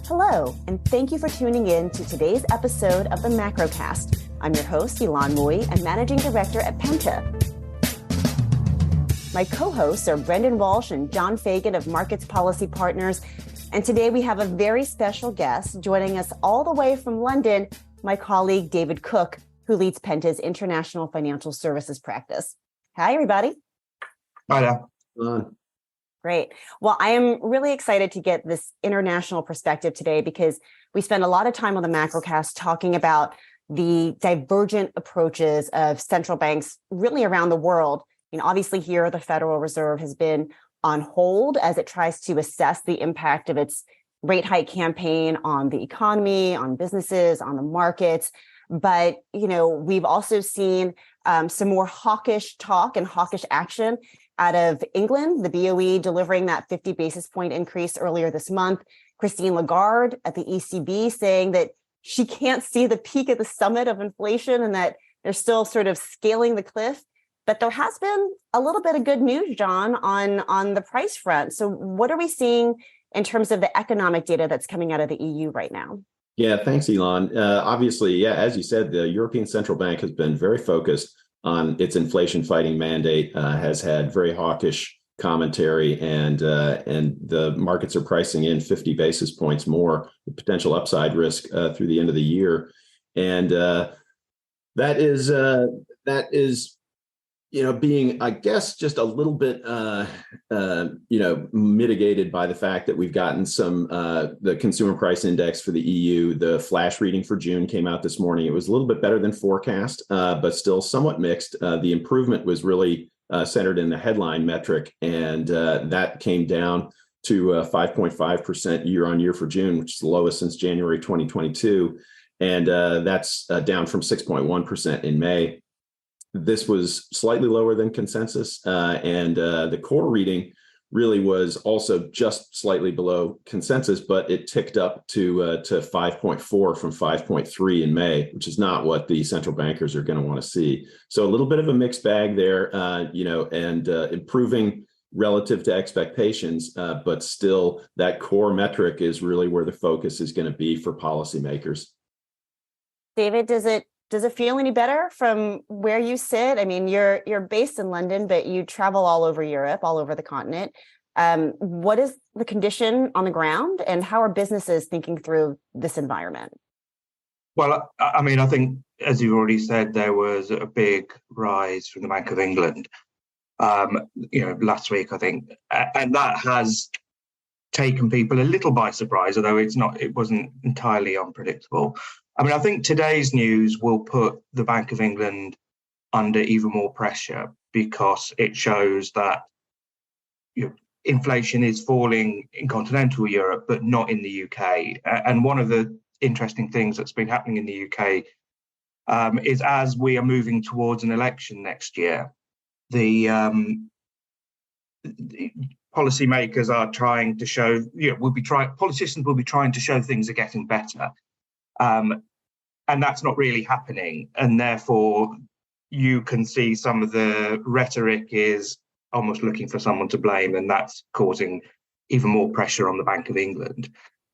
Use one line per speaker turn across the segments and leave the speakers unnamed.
Hello, and thank you for tuning in to today's episode of the Macrocast. I'm your host, Ylan and Managing Director at Penta. My co-hosts are Brendan Walsh and John Fagan of Markets Policy Partners. And today we have a very special guest joining us all the way from London, my colleague, David Cook, who leads Penta's International Financial Services practice. Hi, everybody.
Hi there.
Great. Well, I am really excited to get this international perspective today because we spend a lot of time on the Macrocast talking about the divergent approaches of central banks really around the world. Obviously here, the Federal Reserve has been on hold as it tries to assess the impact of its rate hike campaign on the economy, on businesses, on the markets. But, we've also seen some more hawkish talk and hawkish action out of England, the BOE delivering that 50 basis point increase earlier this month. Christine Lagarde at the ECB saying that she can't see the peak at the summit of inflation and that they're still sort of scaling the cliff. But there has been a little bit of good news, John, on the price front. So what are we seeing in terms of the economic data that's coming out of the EU right now?
Yeah, thanks, Ylan. Obviously, as you said, the European Central Bank has been very focused on its inflation fighting mandate, has had very hawkish commentary, and the markets are pricing in 50 basis points more potential upside risk through the end of the year. And that is being, I guess, just a little bit, mitigated by the fact that we've gotten some, the consumer price index for the EU, the flash reading for June came out this morning. It was a little bit better than forecast, but still somewhat mixed. The improvement was really centered in the headline metric, and that came down to 5.5% year on year for June, which is the lowest since January 2022. And that's down from 6.1% in May. This was slightly lower than consensus, and the core reading really was also just slightly below consensus, but it ticked up to 5.4 from 5.3 in May, which is not what the central bankers are going to want to see. So a little bit of a mixed bag there, and improving relative to expectations, but still that core metric is really where the focus is going to be for policymakers.
David, does it feel any better from where you sit? I mean, you're based in London, but you travel all over Europe, all over the continent. What is the condition on the ground, and how are businesses thinking through this environment?
Well, I mean, I think, as you've already said, there was a big rise from the Bank of England, last week, I think, and that has taken people a little by surprise, although it wasn't entirely unpredictable. I mean, I think today's news will put the Bank of England under even more pressure because it shows that inflation is falling in continental Europe, but not in the UK. And one of the interesting things that's been happening in the UK is as we are moving towards an election next year, the policymakers are trying to show, politicians will be trying to show things are getting better. And that's not really happening. And therefore, you can see some of the rhetoric is almost looking for someone to blame, and that's causing even more pressure on the Bank of England.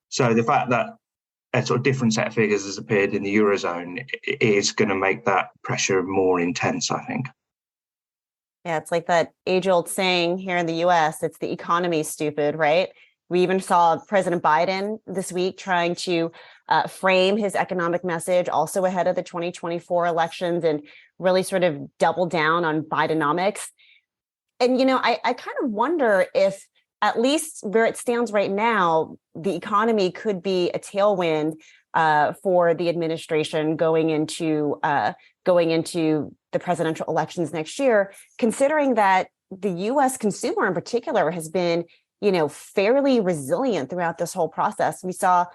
So the fact that a sort of different set of figures has appeared in the Eurozone is going to make that pressure more intense, I think.
Yeah, it's like that age-old saying here in the US, it's the economy, stupid, right? We even saw President Biden this week trying to frame his economic message also ahead of the 2024 elections and really sort of double down on Bidenomics. And, I kind of wonder if, at least where it stands right now, the economy could be a tailwind for the administration going into the presidential elections next year, considering that the U.S. consumer in particular has been fairly resilient throughout this whole process. We saw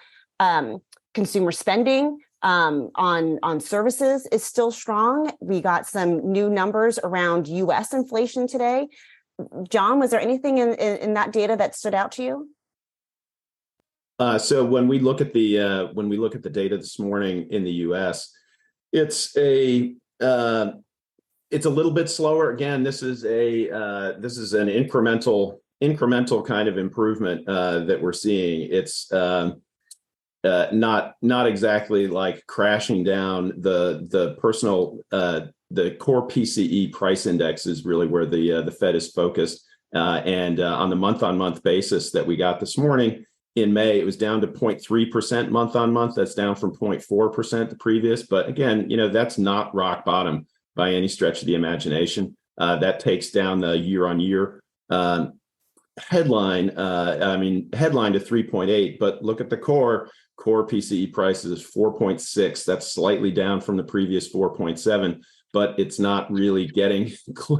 consumer spending on services is still strong. We got some new numbers around U.S. inflation today. John, was there anything in that data that stood out to you?
So when we look at the data this morning in the U.S., it's a little bit slower. Again, this is an incremental kind of improvement that we're seeing. It's not exactly like crashing down. The personal the core PCE price index is really where the Fed is focused. And on the month-on-month basis that we got this morning, in May, it was down to 0.3% month on month. That's down from 0.4% the previous. But again, that's not rock bottom by any stretch of the imagination. That takes down the year on year headline. Headline to 3.8. But look at the core PCE prices is 4.6. That's slightly down from the previous 4.7. But it's not really getting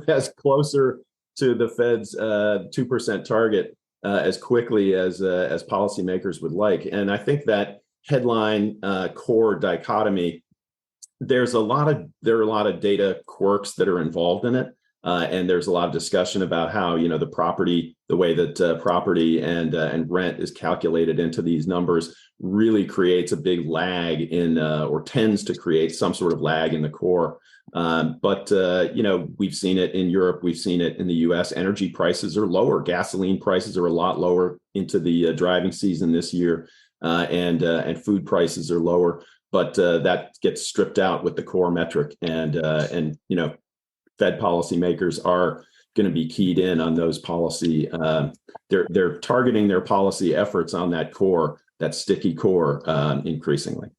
as closer to the Fed's 2% target as quickly as policymakers would like. And I think that headline core dichotomy, there are a lot of data quirks that are involved in it. And there's a lot of discussion about how, the way that property and rent is calculated into these numbers really creates a big lag or tends to create some sort of lag in the core. But we've seen it in Europe. We've seen it in the U.S. Energy prices are lower. Gasoline prices are a lot lower into the driving season this year, and food prices are lower. But that gets stripped out with the core metric, and Fed policymakers are going to be keyed in on those policy. They're targeting their policy efforts on that core, that sticky core, increasingly.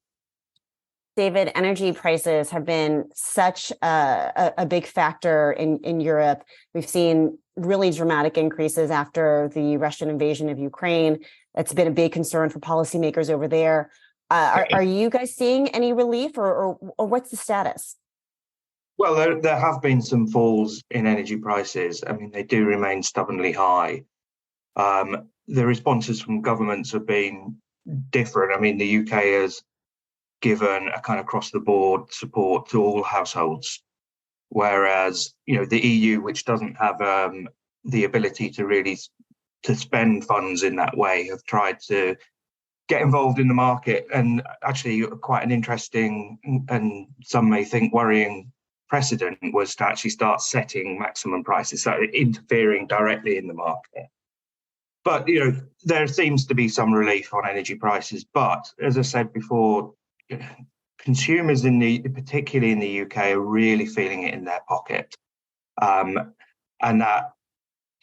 David, energy prices have been such a big factor in Europe. We've seen really dramatic increases after the Russian invasion of Ukraine. It's been a big concern for policymakers over there. Are you guys seeing any relief, or what's the status?
Well, there have been some falls in energy prices. I mean, they do remain stubbornly high. The responses from governments have been different. I mean, the UK has given a kind of across-the-board support to all households, whereas the EU, which doesn't have the ability to really to spend funds in that way, have tried to get involved in the market. And actually, quite an interesting and some may think worrying precedent was to actually start setting maximum prices, so interfering directly in the market. But there seems to be some relief on energy prices. But as I said before, consumers particularly in the UK, are really feeling it in their pocket, and that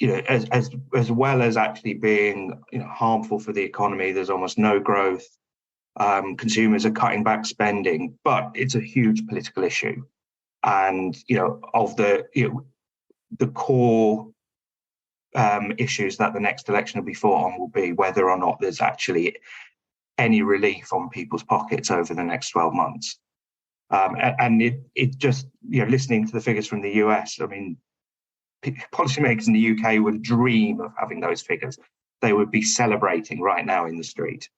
as well as actually being harmful for the economy, there's almost no growth. Consumers are cutting back spending, but it's a huge political issue, and of the core issues that the next election will be fought on will be whether or not there's actually any relief on people's pockets over the next 12 months. And it just, listening to the figures from the US, I mean, policymakers in the UK would dream of having those figures. They would be celebrating right now in the street.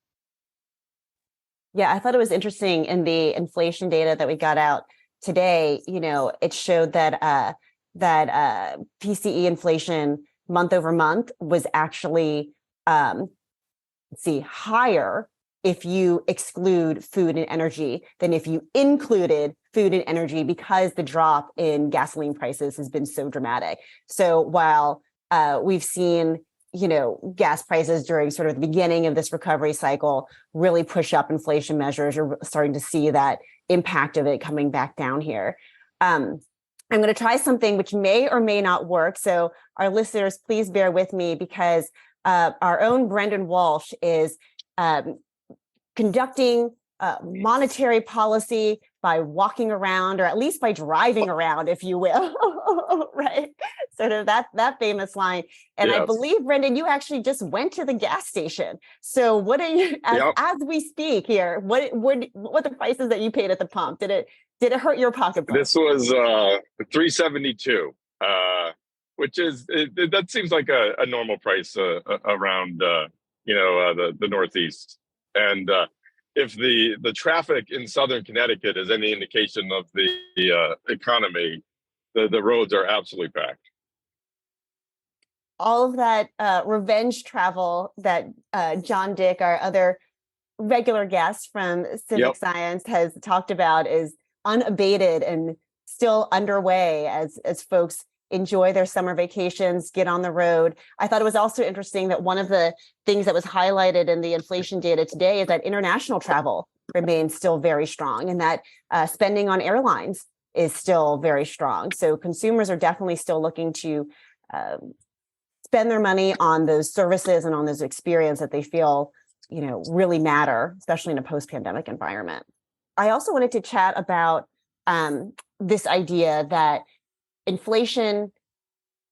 Yeah, I thought it was interesting in the inflation data that we got out today. It showed that PCE inflation month over month was actually, higher if you exclude food and energy than if you included food and energy, because the drop in gasoline prices has been so dramatic. So while we've seen, gas prices during sort of the beginning of this recovery cycle really push up inflation measures, you're starting to see that impact of it coming back down here. I'm going to try something which may or may not work. So our listeners, please bear with me, because our own Brendan Walsh is conducting monetary policy by walking around, or at least by driving around, if you will, right? Sort of that famous line. And yes. I believe, Brendan, you actually just went to the gas station. So what are you, as we speak here, what the prices that you paid at the pump? Did it hurt your pocketbook?
This was $3.72, which is that seems like a normal price around the Northeast. And if the traffic in Southern Connecticut is any indication of the economy, the roads are absolutely packed.
All of that revenge travel that John Dick, our other regular guest from Civic Science, has talked about is unabated and still underway as folks enjoy their summer vacations, get on the road. I thought it was also interesting that one of the things that was highlighted in the inflation data today is that international travel remains still very strong, and that spending on airlines is still very strong. So consumers are definitely still looking to spend their money on those services and on those experiences that they feel, really matter, especially in a post-pandemic environment. I also wanted to chat about this idea that inflation,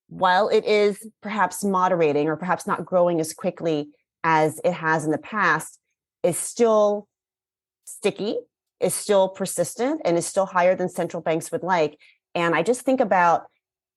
while it is perhaps moderating or perhaps not growing as quickly as it has in the past, is still sticky, is still persistent, and is still higher than central banks would like. And I just think about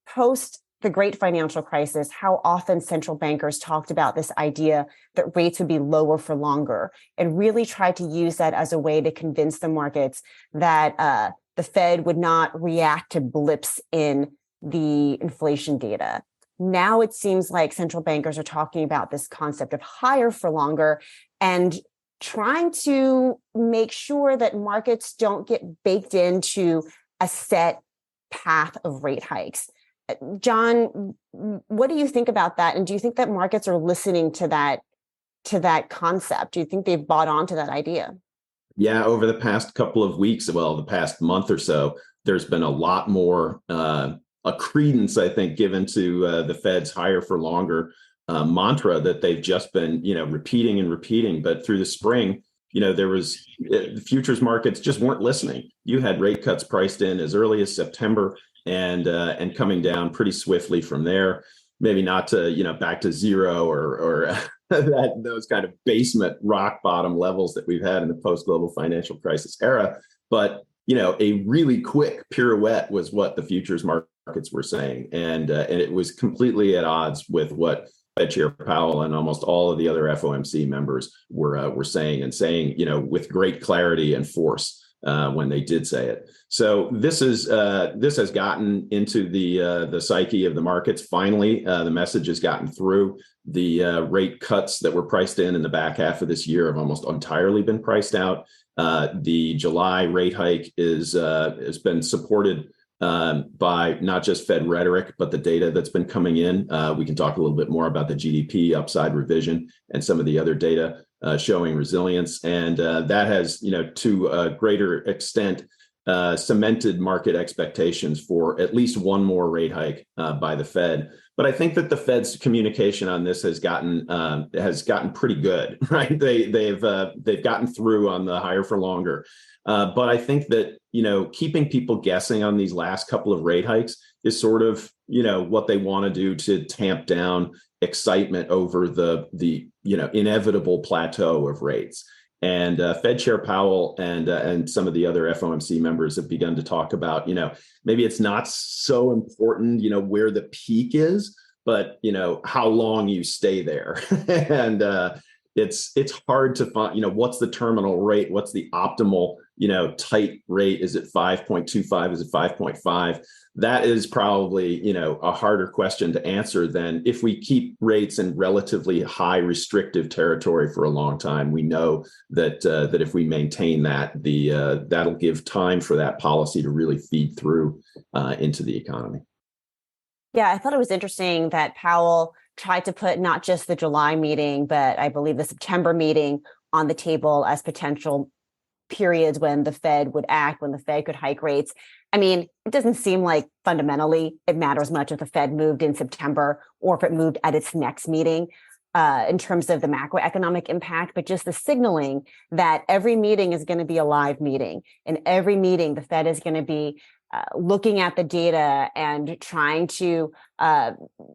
post the great financial crisis, how often central bankers talked about this idea that rates would be lower for longer, and really tried to use that as a way to convince the markets that the Fed would not react to blips in the inflation data. Now it seems like central bankers are talking about this concept of higher for longer and trying to make sure that markets don't get baked into a set path of rate hikes. John, what do you think about that? And do you think that markets are listening to that concept? Do you think they've bought onto that idea?
Yeah, over the past couple of weeks, well, the past month or so, there's been a lot more a credence, I think, given to the Fed's higher for longer mantra that they've just been, repeating and repeating. But through the spring, there was the futures markets just weren't listening. You had rate cuts priced in as early as September and coming down pretty swiftly from there. Maybe not to back to zero or those kind of basement rock bottom levels that we've had in the post-global financial crisis era, but a really quick pirouette was what the futures markets were saying, and it was completely at odds with what Fed Chair Powell and almost all of the other FOMC members were saying with great clarity and force when they did say it. So this has gotten into the psyche of the markets. Finally, the message has gotten through. The rate cuts that were priced in the back half of this year have almost entirely been priced out. The July rate hike has been supported by not just Fed rhetoric, but the data that's been coming in. We can talk a little bit more about the GDP upside revision and some of the other data showing resilience. And that has, to a greater extent, cemented market expectations for at least one more rate hike by the Fed. But I think that the Fed's communication on this has gotten pretty good, right? They've gotten through on the higher for longer. But I think that keeping people guessing on these last couple of rate hikes is sort of what they want to do to tamp down excitement over the inevitable plateau of rates. And Fed Chair Powell and some of the other FOMC members have begun to talk about, maybe it's not so important, where the peak is, but, how long you stay there. And it's hard to find, what's the terminal rate? What's the optimal, tight rate? Is it 5.25? Is it 5.5? That is probably, a harder question to answer than if we keep rates in relatively high restrictive territory for a long time. We know that if we maintain that, that'll give time for that policy to really feed through into the economy.
Yeah, I thought it was interesting that Powell tried to put not just the July meeting, but I believe the September meeting on the table as potential periods when the Fed would act, when the Fed could hike rates. I mean, it doesn't seem like fundamentally it matters much if the Fed moved in September or if it moved at its next meeting in terms of the macroeconomic impact, but just the signaling that every meeting is going to be a live meeting. And every meeting, the Fed is going to be looking at the data and trying to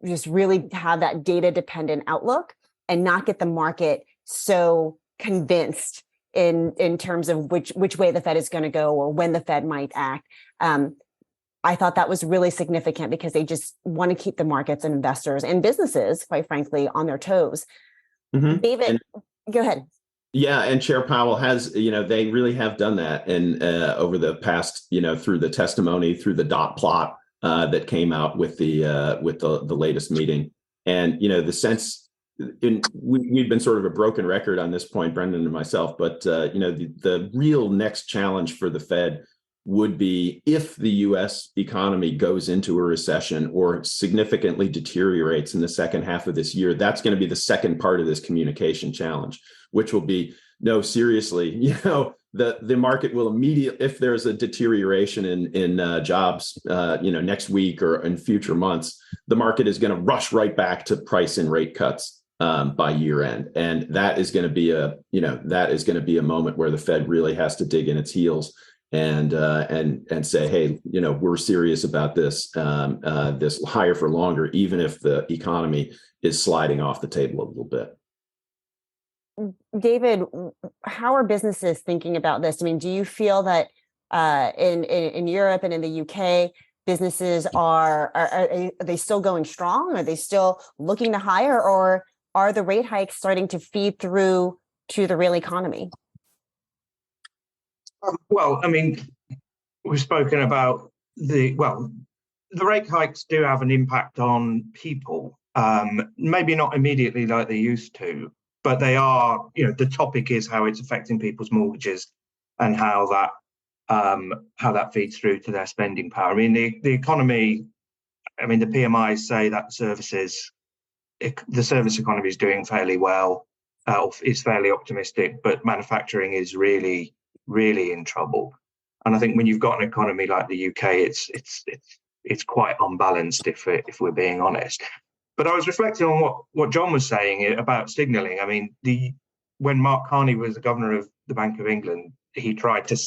just really have that data dependent outlook and not get the market so convinced in terms of which way the Fed is going to go or when the Fed might act. I thought that was really significant because they just want to keep the markets and investors and businesses, quite frankly, on their toes. Mm-hmm. David, go ahead.
Yeah, and Chair Powell has, they really have done that, and over the past, through the testimony, through the dot plot that came out with the latest meeting, and the sense, we've been sort of a broken record on this point, Brendan and myself, but the real next challenge for the Fed would be if the US economy goes into a recession or significantly deteriorates in the second half of this year. That's going to be the second part of this communication challenge, which will be, no, seriously, the market will immediately, if there's a deterioration in jobs, next week or in future months, the market is going to rush right back to price and rate cuts by year end, and that is going to be a moment where the Fed really has to dig in its heels and say, hey, we're serious about this higher for longer, even if the economy is sliding off the table a little bit.
David, how are businesses thinking about this? I mean, do you feel that in Europe and in the UK, businesses are they still going strong? Are they still looking to hire, or are the rate hikes starting to feed through to the real economy?
Well, I mean, we've spoken about the rate hikes do have an impact on people, maybe not immediately like they used to, but they are, the topic is how it's affecting people's mortgages and how that feeds through to their spending power. I mean, the economy, the PMIs say that the service economy is doing fairly well, is fairly optimistic, but manufacturing is really, really in trouble. And I think when you've got an economy like the UK, it's quite unbalanced if we're being honest. But I was reflecting on what John was saying about signalling. I mean, when Mark Carney was the governor of the Bank of England, he tried to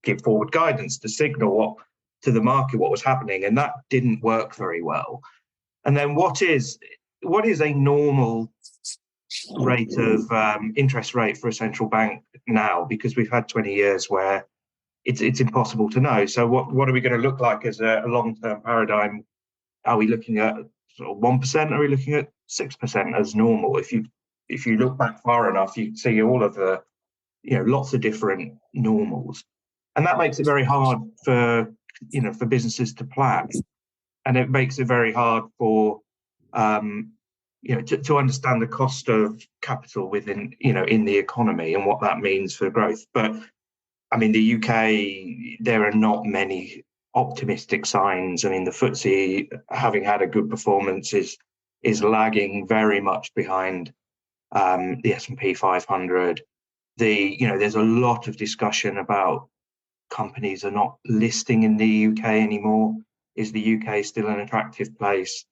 give forward guidance to signal to the market what was happening, and that didn't work very well. And then what is a normal rate of interest rate for a central bank now? Because we've had 20 years where it's impossible to know. So what are we going to look like as a long-term paradigm? Are we looking at sort of 1%? Are we looking at 6% as normal? If you look back far enough, you see all of the lots of different normals, and that makes it very hard for businesses to plan, and it makes it very hard for to understand the cost of capital within in the economy and what that means for growth. But I mean, the UK, there are not many optimistic signs. I mean, the FTSE, having had a good performance, is lagging very much behind the S&P 500. There's a lot of discussion about companies are not listing in the UK anymore. Is the UK still an attractive place?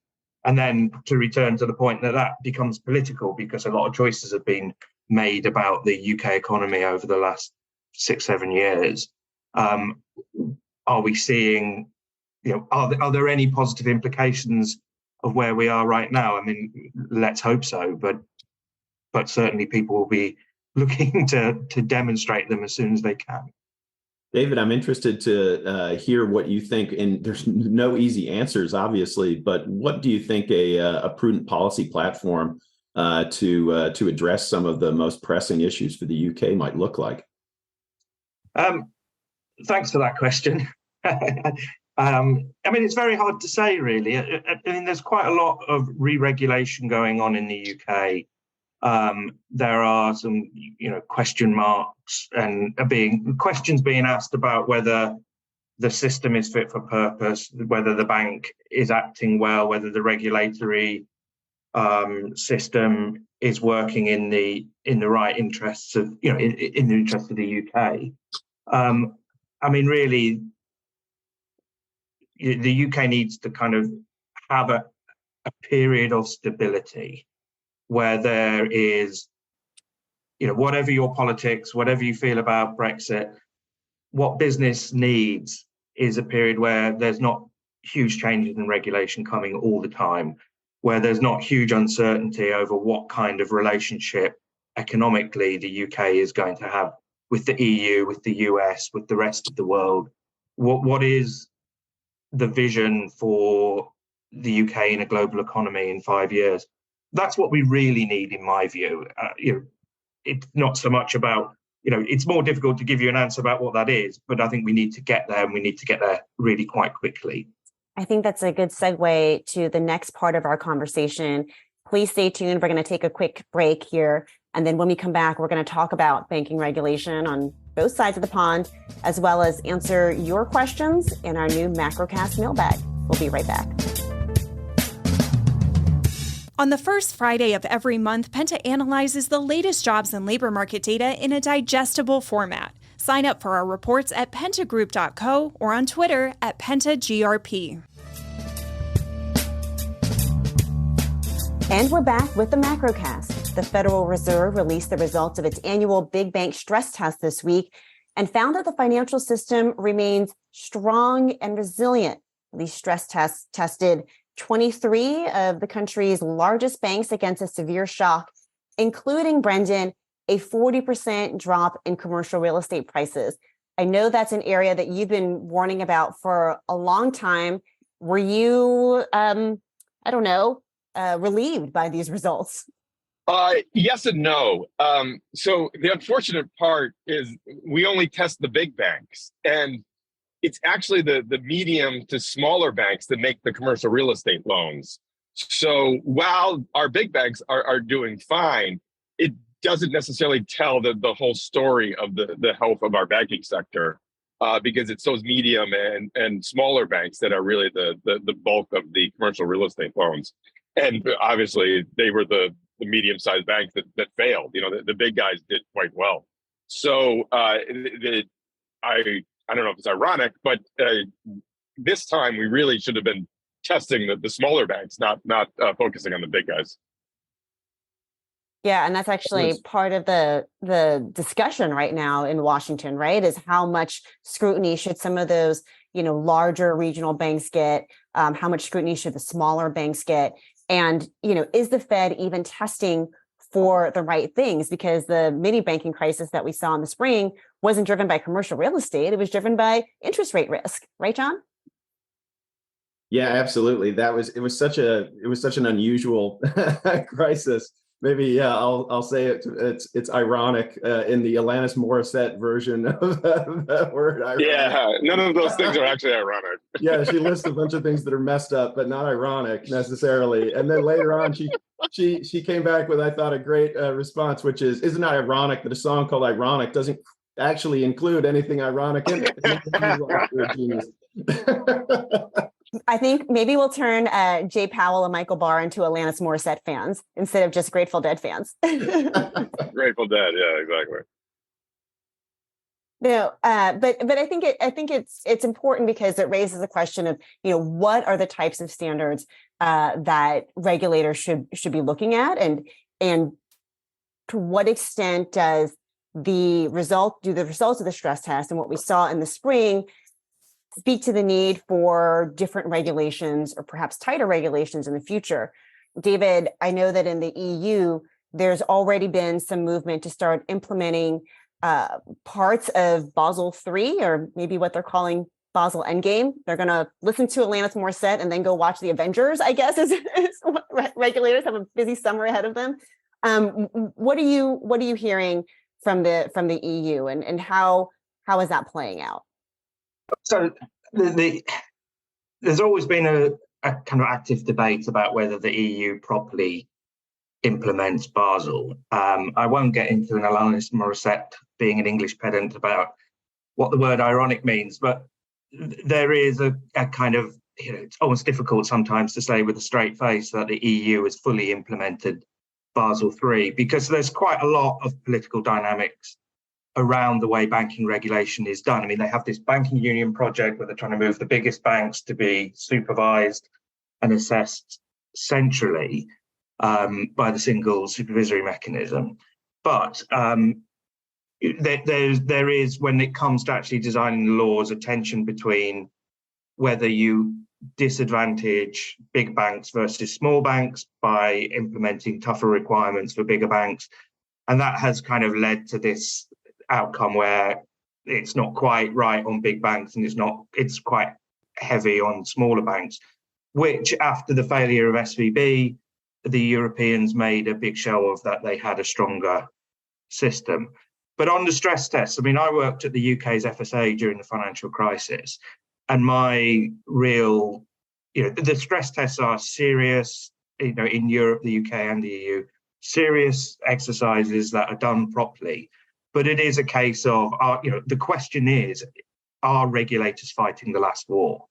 And then to return to the point that becomes political, because a lot of choices have been made about the UK economy over the last 6-7 years. Are we seeing, are there any positive implications of where we are right now? I mean, let's hope so, but certainly people will be looking to demonstrate them as soon as they can.
David, I'm interested to hear what you think, and there's no easy answers, obviously, but what do you think a prudent policy platform to address some of the most pressing issues for the UK might look like?
Thanks for that question. I mean, it's very hard to say, really. I mean, there's quite a lot of re-regulation going on in the UK. There are some, question marks and questions being asked about whether the system is fit for purpose, whether the bank is acting well, whether the regulatory system is working in the right interests of, in the interest of the UK. I mean, really, the UK needs to kind of have a period of stability where there is, whatever your politics, whatever you feel about Brexit, what business needs is a period where there's not huge changes in regulation coming all the time, where there's not huge uncertainty over what kind of relationship economically the UK is going to have with the EU, with the US, with the rest of the world. What is the vision for the UK in a global economy in 5 years? That's what we really need, in my view. It's not so much about, it's more difficult to give you an answer about what that is, but I think we need to get there, and we need to get there really quite quickly.
I think that's a good segue to the next part of our conversation. Please stay tuned. We're going to take a quick break here. And then when we come back, we're going to talk about banking regulation on both sides of the pond, as well as answer your questions in our new Macrocast mailbag. We'll be right back.
On the first Friday of every month, Penta analyzes the latest jobs and labor market data in a digestible format. Sign up for our reports at pentagroup.co or on Twitter at PentaGRP.
And we're back with the Macrocast. The Federal Reserve released the results of its annual big bank stress test this week and found that the financial system remains strong and resilient. These stress tests tested 23 of the country's largest banks against a severe shock, including, Brendan, a 40% drop in commercial real estate prices. I know that's an area that you've been warning about for a long time. Were you, relieved by these results?
Yes and no. So the unfortunate part is we only test the big banks, and it's actually the medium to smaller banks that make the commercial real estate loans. So while our big banks are doing fine, it doesn't necessarily tell the whole story of the health of our banking sector, because it's those medium and smaller banks that are really the bulk of the commercial real estate loans. And obviously they were the medium-sized banks that failed. You know, the big guys did quite well. So I don't know if it's ironic, but this time we really should have been testing the smaller banks, not focusing on the big guys.
Yeah, and that's actually part of the discussion right now in Washington, right? Is how much scrutiny should some of those, larger regional banks get? How much scrutiny should the smaller banks get? And, is the Fed even testing for the right things? Because the mini banking crisis that we saw in the spring wasn't driven by commercial real estate. It was driven by interest rate risk, right, John?
Yeah, absolutely. It was such an unusual crisis. Maybe, yeah, I'll say it's ironic in the Alanis Morissette version of that word. Ironic.
Yeah, none of those things are actually ironic.
Yeah, she lists a bunch of things that are messed up, but not ironic necessarily. And then later on, she came back with, I thought, a great response, which is, isn't it ironic that a song called Ironic doesn't actually include anything ironic in it?
I think maybe we'll turn Jay Powell and Michael Barr into Alanis Morissette fans instead of just Grateful Dead fans.
Grateful Dead, yeah, exactly.
No, but I think it's important because it raises the question of, what are the types of standards that regulators should be looking at, and to what extent do the results of the stress test and what we saw in the spring speak to the need for different regulations or perhaps tighter regulations in the future. David, I know that in the EU, there's already been some movement to start implementing parts of Basel III, or maybe what they're calling Basel Endgame. They're going to listen to Alanis Morissette and then go watch the Avengers, I guess, is what regulators have a busy summer ahead of them. What are you hearing from the EU, and how is that playing out?
So there's always been a kind of active debate about whether the EU properly implements Basel. I won't get into an Alanis Morissette being an English pedant about what the word ironic means, but there is a kind of, it's almost difficult sometimes to say with a straight face that the EU has fully implemented Basel III, because there's quite a lot of political dynamics around the way banking regulation is done. I mean, they have this banking union project where they're trying to move the biggest banks to be supervised and assessed centrally by the single supervisory mechanism. But there is, when it comes to actually designing the laws, a tension between whether you disadvantage big banks versus small banks by implementing tougher requirements for bigger banks. And that has kind of led to this outcome where it's not quite right on big banks and it's quite heavy on smaller banks, which after the failure of SVB, the Europeans made a big show of that they had a stronger system. But on the stress tests, I mean, I worked at the UK's FSA during the financial crisis, and my real, the stress tests are serious, in Europe, the UK and the EU, serious exercises that are done properly. But it is a case of, the question is, are regulators fighting the last war?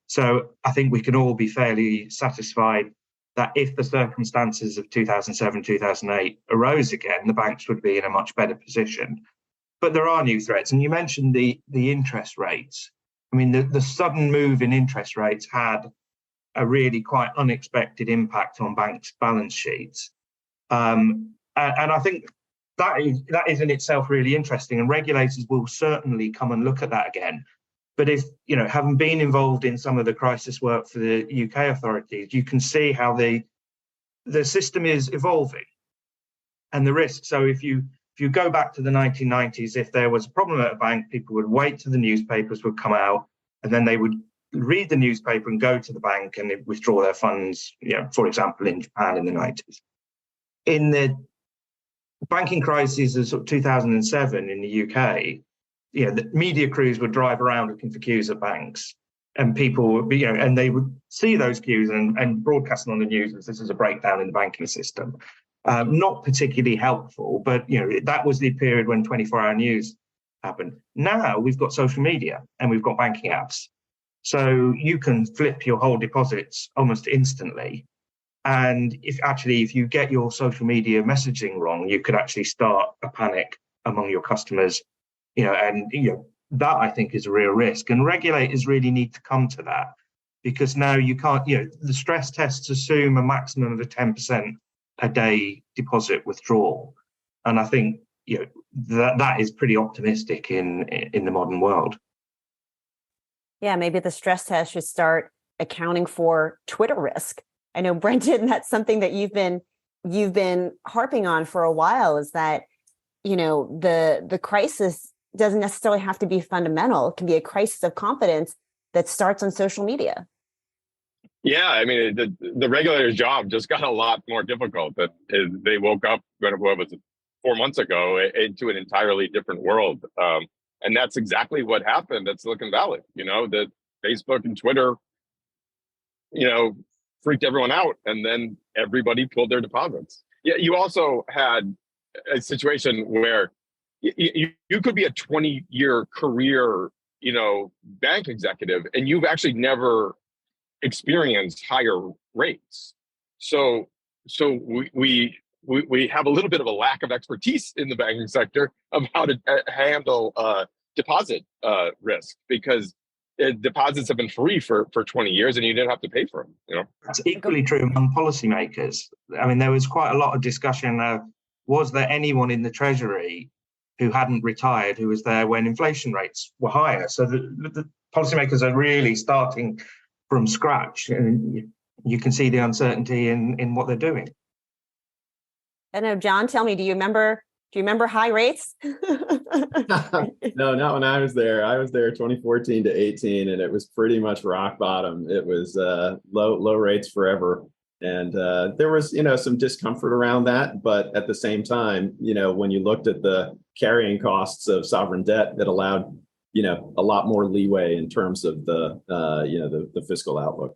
So I think we can all be fairly satisfied that if the circumstances of 2007, 2008 arose again, the banks would be in a much better position. But there are new threats. And you mentioned the interest rates. I mean, the sudden move in interest rates had a really quite unexpected impact on banks' balance sheets. And I think that is in itself really interesting. And regulators will certainly come and look at that again. But if, having been involved in some of the crisis work for the UK authorities, you can see how the system is evolving and the risk. So if you go back to the 1990s, if there was a problem at a bank, people would wait till the newspapers would come out, and then they would read the newspaper and go to the bank and withdraw their funds, for example, in Japan in the 90s. In the banking crisis of sort of 2007 in the UK, the media crews would drive around looking for queues at banks, and people would be, and they would see those queues and broadcast them on the news as this is a breakdown in the banking system. Not particularly helpful, but that was the period when 24-hour news happened. Now we've got social media and we've got banking apps, so you can flip your whole deposits almost instantly. And if you get your social media messaging wrong, you could actually start a panic among your customers. That I think is a real risk, and regulators really need to come to that, because now you can't. The stress tests assume a maximum of a 10% a day deposit withdrawal, and I think that is pretty optimistic in the modern world.
Yeah, maybe the stress test should start accounting for Twitter risk. I know, Brendan, that's something that you've been harping on for a while, is that the crisis doesn't necessarily have to be fundamental. It can be a crisis of confidence that starts on social media.
Yeah, I mean, the regulator's job just got a lot more difficult. That they woke up, what was it, 4 months ago, into an entirely different world. And that's exactly what happened at Silicon Valley. That Facebook and Twitter, freaked everyone out, and then everybody pulled their deposits. Yeah, you also had a situation where you could be a 20-year career, bank executive, and you've actually never experienced higher rates. So we have a little bit of a lack of expertise in the banking sector of how to handle deposit risk, because deposits have been free for 20 years and you didn't have to pay for them.
That's equally true among policymakers. I mean, there was quite a lot of discussion of, was there anyone in the Treasury who hadn't retired, who was there when inflation rates were higher? So the policymakers are really starting from scratch, and you can see the uncertainty in what they're doing.
I know, John, tell me, do you remember high rates?
No, not when I was there. I was there 2014 to 18, and it was pretty much rock bottom. It was low rates forever. And there was, some discomfort around that. But at the same time, when you looked at the carrying costs of sovereign debt, that allowed, a lot more leeway in terms of the fiscal outlook.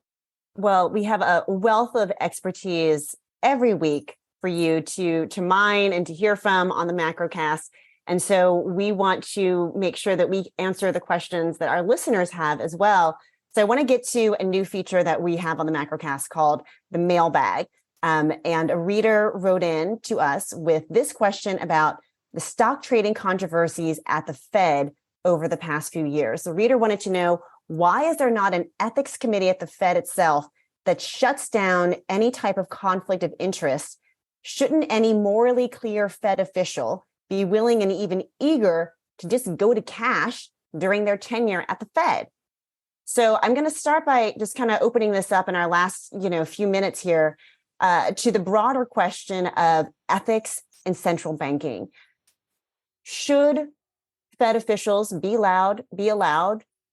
Well, we have a wealth of expertise every week for you to mine and to hear from on the Macrocast. And so we want to make sure that we answer the questions that our listeners have as well. So I want to get to a new feature that we have on the Macrocast called the mailbag. And a reader wrote in to us with this question about the stock trading controversies at the Fed over the past few years. The reader wanted to know, why is there not an ethics committee at the Fed itself that shuts down any type of conflict of interest? Shouldn't any morally clear Fed official be willing and even eager to just go to cash during their tenure at the Fed? So I'm going to start by just kind of opening this up in our last, few minutes here to the broader question of ethics in central banking. Should Fed officials be allowed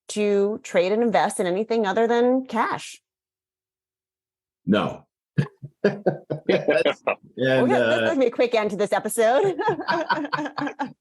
to trade and invest in anything other than cash?
No.
Let's be a quick end to this episode.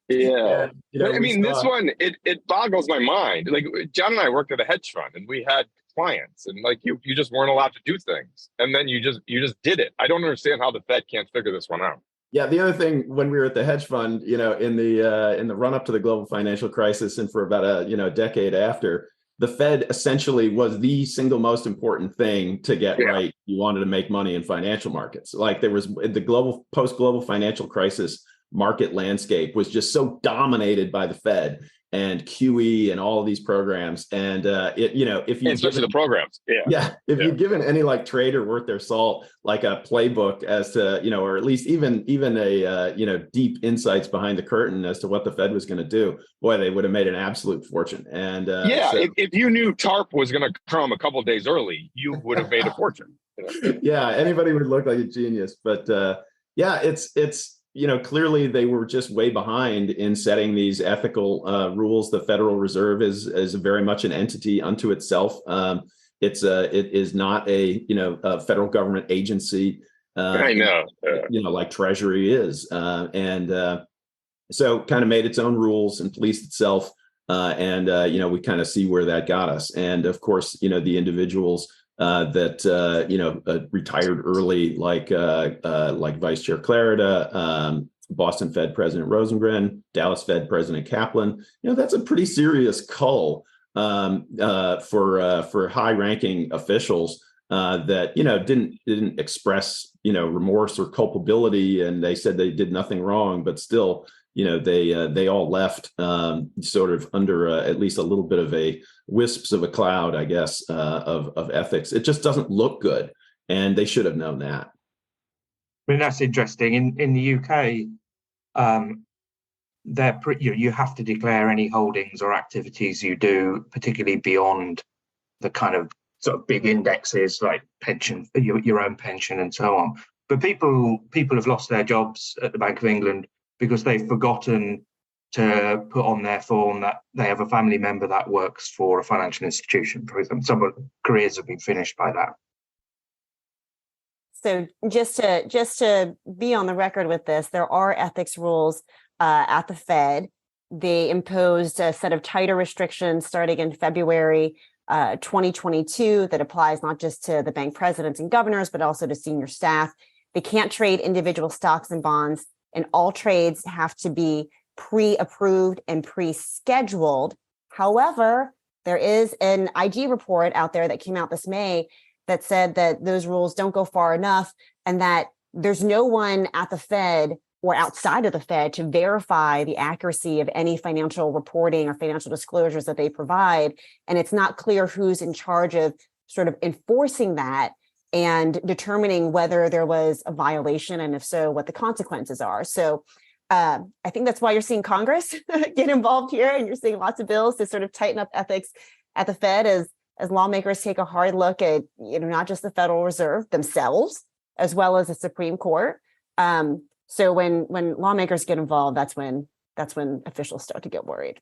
Yeah. This one, it boggles my mind. Like, John and I worked at a hedge fund, and we had clients, and you just weren't allowed to do things, and then you just did it. I don't understand how the Fed can't figure this one out.
Yeah, the other thing, when we were at the hedge fund, in the run up to the global financial crisis, and for about a decade after, the Fed essentially was the single most important thing to get right. You wanted to make money in financial markets. Like, there was the post global financial crisis market landscape was just so dominated by the Fed and QE and all of these programs. And if you
especially the programs,
if you'd given any like trader worth their salt like a playbook as to or at least even a deep insights behind the curtain as to what the Fed was going to do, boy, they would have made an absolute fortune. And
if you knew TARP was going to come a couple of days early, you would have made a fortune.
Yeah, anybody would look like a genius. But it's clearly they were just way behind in setting these ethical rules. The Federal Reserve is very much an entity unto itself. It is not a federal government agency.
I know,
like Treasury is, so kind of made its own rules and policed itself. We kind of see where that got us. And of course, the individuals that retired early, like Vice Chair Clarida, Boston Fed President Rosengren, Dallas Fed President Kaplan. That's a pretty serious cull for high-ranking officials that didn't express remorse or culpability, and they said they did nothing wrong, but still they all left sort of under at least a little bit of a wisps of a cloud, I guess, of ethics. It just doesn't look good, and they should have known that.
I mean, that's interesting. In the UK, you have to declare any holdings or activities you do, particularly beyond the kind of sort of big indexes like pension, your own pension, and so on. But people have lost their jobs at the Bank of England because they've forgotten to put on their form that they have a family member that works for a financial institution. For example, some of the careers have been finished by that.
So just to be on the record with this, there are ethics rules at the Fed. They imposed a set of tighter restrictions starting in February 2022 that applies not just to the bank presidents and governors, but also to senior staff. They can't trade individual stocks and bonds, and all trades have to be pre-approved and pre-scheduled. However, there is an IG report out there that came out this May that said that those rules don't go far enough, and that there's no one at the Fed or outside of the Fed to verify the accuracy of any financial reporting or financial disclosures that they provide. And it's not clear who's in charge of sort of enforcing that and determining whether there was a violation, and if so, what the consequences are. So I think that's why you're seeing Congress get involved here, and you're seeing lots of bills to sort of tighten up ethics at the Fed as lawmakers take a hard look at not just the Federal Reserve themselves, as well as the Supreme Court. So when lawmakers get involved, that's when officials start to get worried.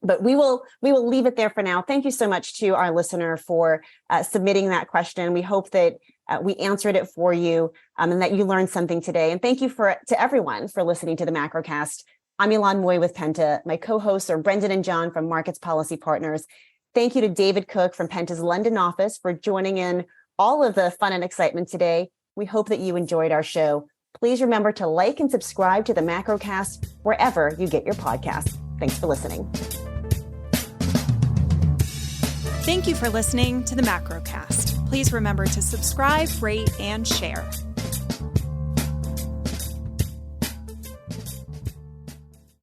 But we will leave it there for now. Thank you so much to our listener for submitting that question. We hope that we answered it for you, and that you learned something today. And thank you to everyone for listening to the Macrocast. I'm Ylan Moy with Penta. My co-hosts are Brendan and John from Markets Policy Partners. Thank you to David Cook from Penta's London office for joining in all of the fun and excitement today. We hope that you enjoyed our show. Please remember to like and subscribe to the Macrocast wherever you get your podcasts. Thanks for listening.
Thank you for listening to the Macrocast. Please remember to subscribe, rate, and share.